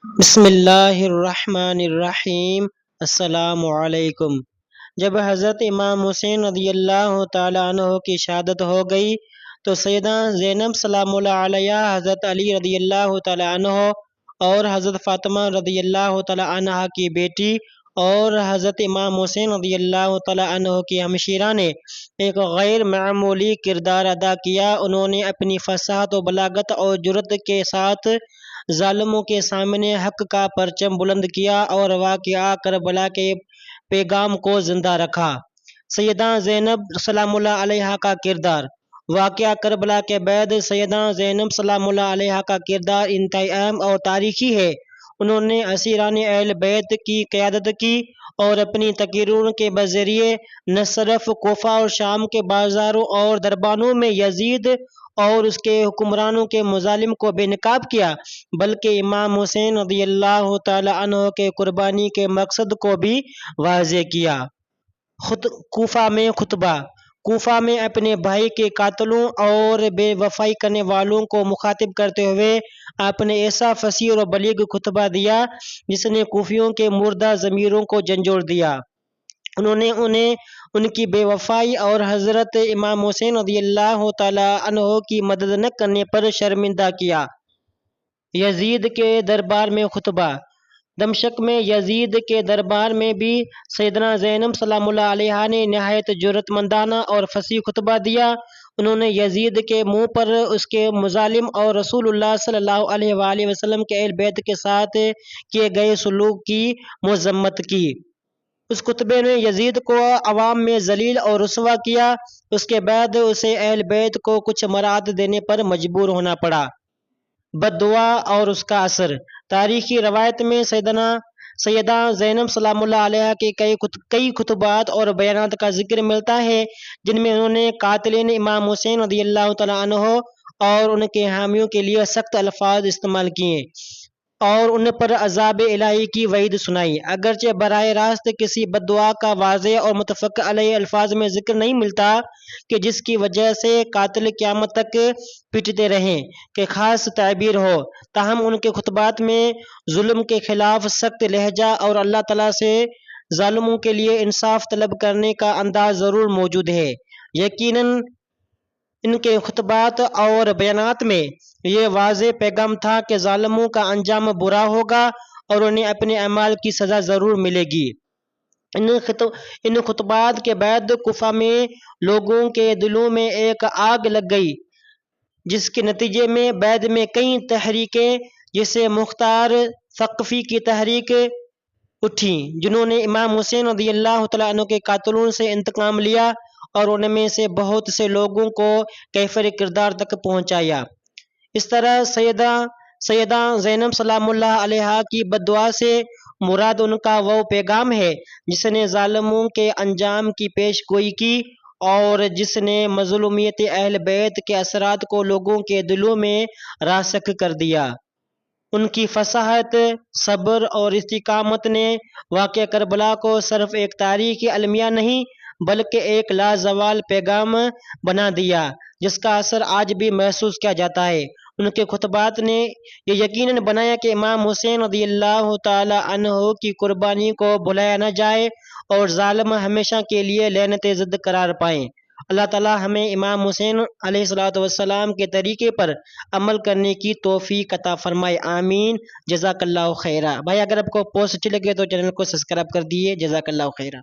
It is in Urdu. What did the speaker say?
بسم اللہ الرحمن الرحیم۔ السلام علیکم۔ جب حضرت امام حسین رضی اللہ تعالیٰ عنہ کی شہادت ہو گئی تو سیدہ زینب سلام اللہ علیہ، حضرت علی رضی اللہ تعالیٰ عنہ اور حضرت فاطمہ رضی اللہ تعالیٰ عنہ کی بیٹی اور حضرت امام حسین رضی اللہ تعالیٰ عنہ کی ہمشیرہ نے ایک غیر معمولی کردار ادا کیا۔ انہوں نے اپنی فصاحت و بلاغت اور جرأت کے ساتھ ظالموں کے سامنے حق کا پرچم بلند کیا اور واقعہ کربلا کے پیغام کو زندہ رکھا۔ سیدہ زینب سلام اللہ علیہ کا کردار۔ واقعہ کربلا کے بعد سیدہ زینب سلام اللہ علیہ کا کردار انتہائی اہم اور تاریخی ہے۔ انہوں نے اسیران اہل بیت کی قیادت کی اور اپنی تقریروں کے بذریعے نہ صرف کوفہ اور شام کے بازاروں اور درباروں میں یزید اور اس کے حکمرانوں کے مظالم کو بے نقاب کیا، بلکہ امام حسین رضی اللہ تعالی عنہ کے قربانی کے مقصد کو بھی واضح کیا۔ کوفہ میں خطبہ۔ کوفہ میں اپنے بھائی کے قاتلوں اور بے وفائی کرنے والوں کو مخاطب کرتے ہوئے آپ نے ایسا فصیح اور بلیغ خطبہ دیا جس نے کوفیوں کے مردہ ضمیروں کو جھنجھوڑ دیا۔ انہوں نے انہیں ان کی بے وفائی اور حضرت امام حسین رضی اللہ تعالی عنہ کی مدد نہ کرنے پر شرمندہ کیا۔ یزید کے دربار میں خطبہ۔ دمشق میں یزید کے دربار میں بھی سیدنا زینب سلام اللہ علیہ نے نہایت جرأت مندانہ اور فصیح خطبہ دیا۔ انہوں نے یزید کے منہ پر اس کے مظالم اور رسول اللہ صلی اللہ علیہ وآلہ وسلم کے اہل بیت کے ساتھ کیے گئے سلوک کی مذمت کی۔ اس خطبے نے یزید کو عوام میں ذلیل اور رسوا کیا۔ اس کے بعد اسے اہل بیت کو کچھ مراعات دینے پر مجبور ہونا پڑا۔ بد دعا اور اس کا اثر۔ تاریخی روایت میں سیدہ زینب سلام اللہ علیہ کے کئی خطبات اور بیانات کا ذکر ملتا ہے جن میں انہوں نے قاتلین امام حسین رضی اللہ تعالیٰ عنہ اور ان کے حامیوں کے لیے سخت الفاظ استعمال کیے اور ان پر عذاب الہی کی وعید سنائی۔ اگرچہ براہ راست کسی بد دعا کا واضح اور متفق علیہ الفاظ میں ذکر نہیں ملتا کہ جس کی وجہ سے قاتل قیامت تک پیٹتے رہیں کہ خاص تعبیر ہو، تاہم ان کے خطبات میں ظلم کے خلاف سخت لہجہ اور اللہ تعالیٰ سے ظالموں کے لیے انصاف طلب کرنے کا انداز ضرور موجود ہے۔ یقیناً ان کے خطبات اور بیانات میں یہ واضح پیغام تھا کہ ظالموں کا انجام برا ہوگا اور انہیں اپنے اعمال کی سزا ضرور ملے گی۔ ان خطبات کے بعد کوفہ میں لوگوں کے دلوں میں ایک آگ لگ گئی جس کے نتیجے میں بعد میں کئی تحریکیں جیسے مختار ثقفی کی تحریک اٹھیں جنہوں نے امام حسین رضی اللہ تعالیٰ عنہ کے قاتلوں سے انتقام لیا اور ان میں سے بہت سے لوگوں کو کیفر کردار تک پہنچایا۔ اس طرح سیدہ زینب سلام اللہ علیہ کی بد دعا سے مراد ان کا وہ پیغام ہے جس نے ظالموں کے انجام کی پیش گوئی کی اور جس نے مظلومیت اہل بیت کے اثرات کو لوگوں کے دلوں میں راسخ کر دیا۔ ان کی فصاحت، صبر اور استقامت نے واقعہ کربلا کو صرف ایک تاریخی المیہ نہیں بلکہ ایک لازوال پیغام بنا دیا جس کا اثر آج بھی محسوس کیا جاتا ہے۔ ان کے خطبات نے یہ یقیناً بنایا کہ امام حسین رضی اللہ تعالی عنہ کی قربانی کو بھلایا نہ جائے اور ظالم ہمیشہ کے لیے لعنت زد قرار پائیں۔ اللہ تعالی ہمیں امام حسین علیہ السلام کے طریقے پر عمل کرنے کی توفیق عطا فرمائے، آمین۔ جزاک اللہ خیرہ۔ بھائی اگر آپ کو پوسٹ اچھی لگے تو چینل کو سبسکرائب کر دیے۔ جزاک اللہ خیرہ۔